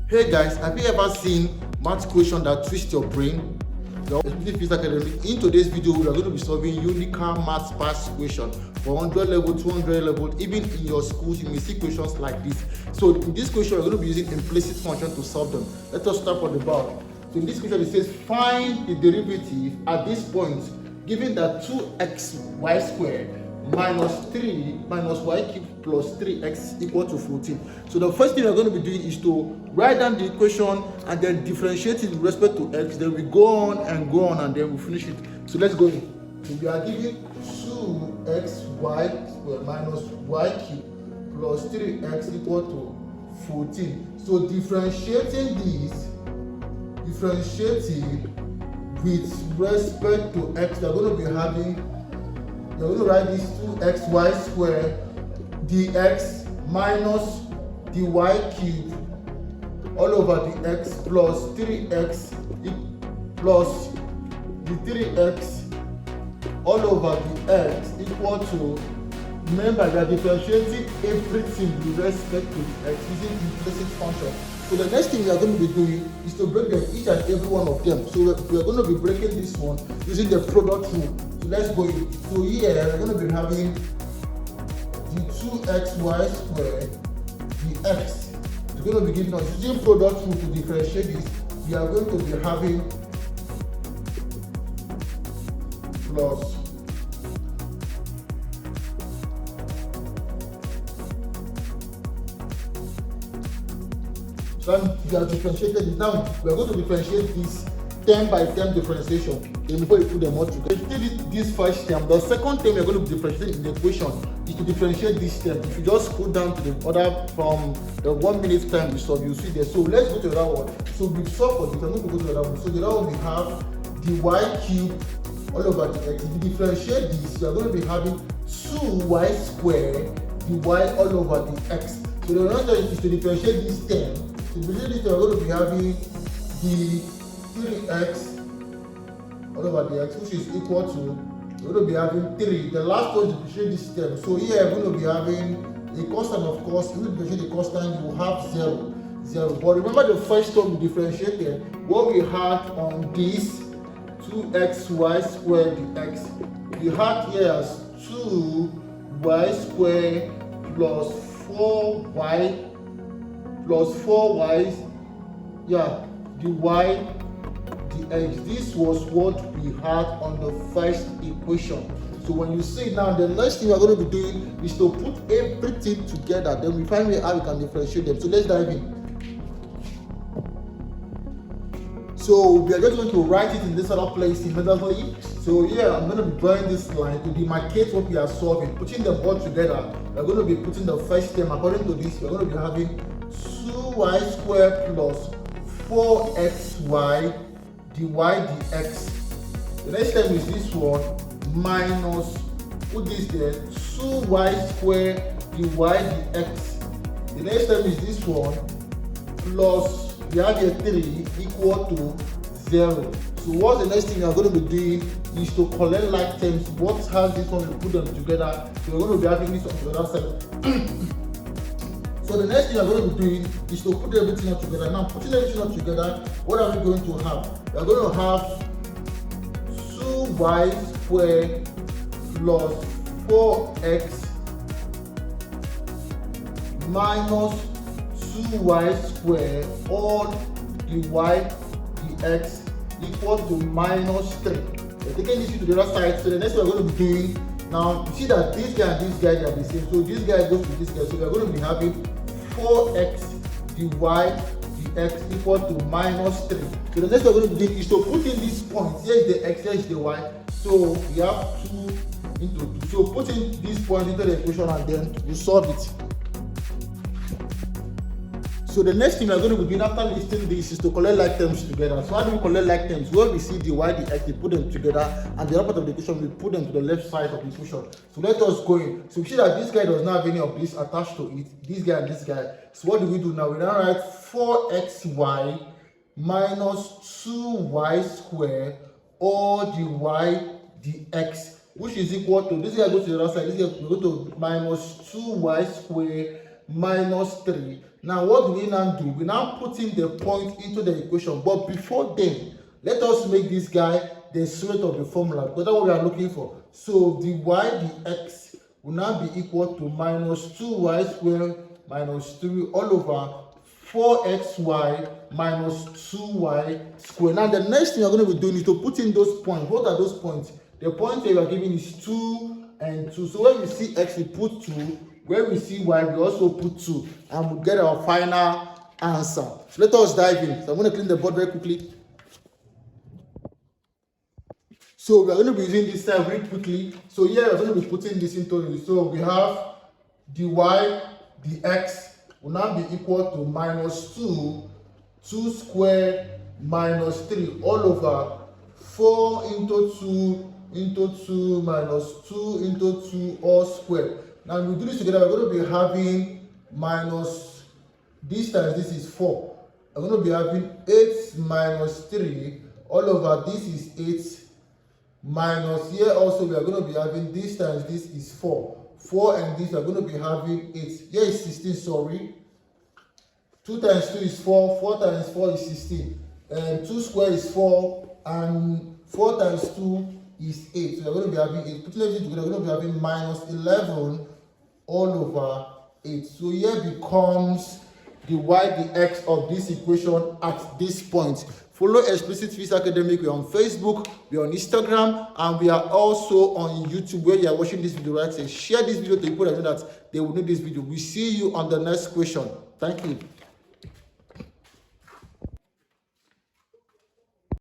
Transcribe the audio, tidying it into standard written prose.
Hey guys, have you ever seen math question that twist your brain? Especially Physics Academy. In today's video, we are going to be solving UNICAL Math Pass question for 100 level, 200 level. Even in your schools, you may see questions like this. So in this question, we're going to be using implicit function to solve them. Let us start from the bottom. So in this question, it says find the derivative at this point, given that 2xy squared minus 3 minus y cubed plus 3x equal to 14. So the first thing we're going to be doing is to write down the equation and then differentiate it with respect to x. Then we go on and then we finish it. So let's go in. So we are given 2xy squared minus y cubed plus 3x equal to 14. So differentiating with respect to x, we're going to be having, you're going to write this 2xy squared dx minus dy cubed all over the x plus 3x plus the 3x all over the x equal to, remember we are differentiating everything with respect to the x using implicit function. So the next thing we are going to be doing is to break them, each and every one of them. So we are going to be breaking this one using the product rule. So let's go in. So here we're going to be having the 2xy squared dx. It's going to be giving us, using product rule to differentiate this, we are going to be having plus then we have differentiated it. Now we are going to differentiate this term by term differentiation. Then before you put them all together, if you did this first term, the second term we are going to differentiate in the equation is to differentiate this term. If you just go down to the other from the 1 minute time we solve, you see there. So let's go to that one. So we solve for this. I'm going to go to the other one. So the other one we have the y cubed all over the x. If you differentiate this, you are going to be having 2y squared dy all over the x. So the answer is to differentiate this term. So between this, we are going to be having the 3x all over the x, which is equal to, we're going to be having 3. The last one is to differentiate this term. So here we're going to be having a constant, of course. If you differentiate the constant, you will have 0. But remember the first term we differentiated, what we had on this 2xy squared dx, we had here as 2y squared plus 4y plus 4y, dy dx. This was what we had on the first equation. So when you see it now, the next thing we are going to be doing is to put everything together. Then we find how we can differentiate them. So let's dive in. So we are just going to write it in this other place immediately. So here I'm going to be drawing this line to demarcate what we are solving. Putting them all together, we're going to be putting the first term according to this. We're going to be having 2y squared plus 4xy dy dx. The next term is this one minus, put this there, 2y squared dy dx. The next term is this one plus, we have a 3 equal to 0. So what's the next thing we are going to be doing is to collect like terms. What has this one, we put them together. So we're going to be having this on the other side. So the next thing we're going to be doing is to put everything all together. Now putting everything all together, what are we going to have? We're going to have 2y squared plus 4x minus 2y squared all dy dx equal to minus 3. We're taking this to the other side. So the next thing we're going to be doing, now you see that this guy and this guy they are the same. So this guy goes to this guy. So we're going to be having 4x dy dx equal to minus 3. So the next thing we're going to be doing is to put in these points. Here is the x, here is the y. So we have 2 into 2. So put in this point into the equation and then you solve it. So the next thing we are going to be doing after listing this is to collect like terms together. So how do we collect like terms? Where we see the y, the x, we put them together, and the other part of the equation, we put them to the left side of the equation. So let us go in. So we see that this guy does not have any of this attached to it, this guy and this guy. So what do we do now? We now write 4xy minus 2y squared all dy dx, which is equal to, this guy goes to the other side, this guy will go to minus 2y squared minus 3. Now what do we now do? We now put in the point into the equation, but before then, let us make this guy the square root of the formula, because that's what we are looking for. So the y dx will now be equal to minus 2y squared minus 3 all over 4xy minus 2y squared. Now the next thing you're going to be doing is to put in those points. What are those points? The point that you are giving is 2 and 2. So when we see x, we put 2. When we see y, we also put 2. And we get our final answer. So let us dive in. So I'm going to clean the board very quickly. So we are going to be using this side very quickly. So here we're going to be putting this into it. So we have dy dx will now be equal to minus 2 squared minus 3 all over 4 into 2 minus 2 into 2 all squared. Now we do this together, we're going to be having minus this times this is 4. We're going to be having 8 minus 3 all over this is 8 minus here also we are going to be having this times this is 4 and this we are going to be having 8. Here is 16, sorry. 2 times 2 is 4, 4 times 4 is 16, and 2 squared is 4, and 4 times 2 is 8. So we are going to be having 8. Putting everything together, we are going to be having minus 11 all over 8. So here becomes the y dx of this equation at this point. Follow Explicit Physics Academic. We are on Facebook, we are on Instagram, and we are also on YouTube where you are watching this video. Right? So share this video to people that know that they will need this video. We see you on the next question. Thank you.